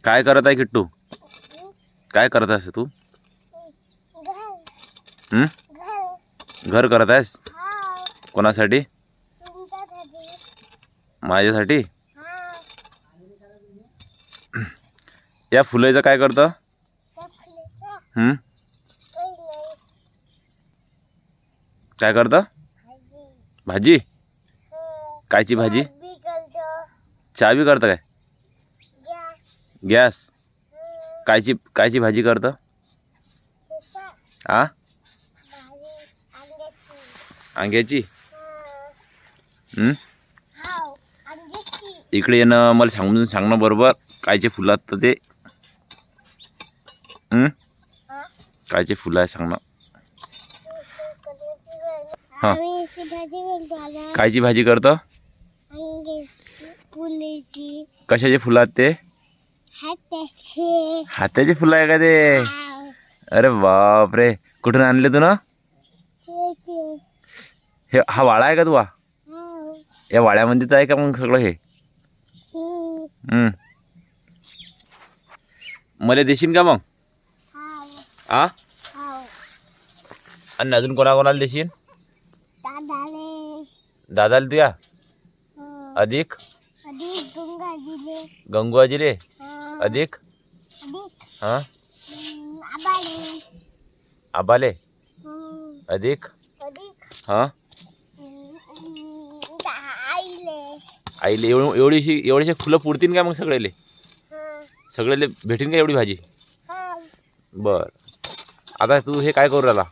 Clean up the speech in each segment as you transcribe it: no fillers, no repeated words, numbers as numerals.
काय करत आहे किट्टू? काय करत आहेस तू? घर करत आहेस? कोणासाठी? माझ्यासाठी? या फुलाचं काय करतं? काय करतं? भाजी? कायची भाजी? चहा बी करतं काय? गॅस? कायची भाजी करतं? आ? अंग्याची? इकडे येणं मला समजून सांगणं बरोबर कायचे फुलं आहेत तर ते. कायचे फुलं आहे सांगणं. हां, कायची भाजी करतं? कशाचे फुलं आहेत ते? हाताचे फुलं आहे का ते? अरे बाप रे, कुठून आणले तू ना? हे हा वाडा आहे का तू? या वाड्यामध्ये तर आहे का मग सगळं हे? मला देशील का मग? आ? आणि अजून कोणाकोणाला देशील? दादाला तुया? अधिक गंगू आजीले? अधिक हां आबाले? अधिक हां आईले? एवढीशी फुलं पुरतील का मग सगळेले? सगळेले भेटेन का एवढी भाजी? बर, आता तू हे काय करू राहिला?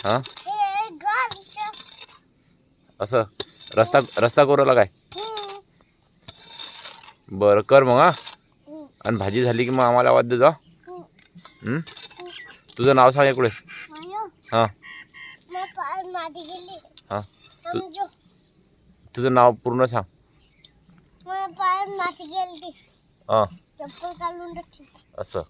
हां, असं रस्ता करू राहिला काय? बरं कर मग. हां, आणि भाजी झाली की मग आम्हाला आवाज दे जा. तुझं नाव सांग इकडेच. हां हां, तुझं नाव पूर्ण सांग. हां, असं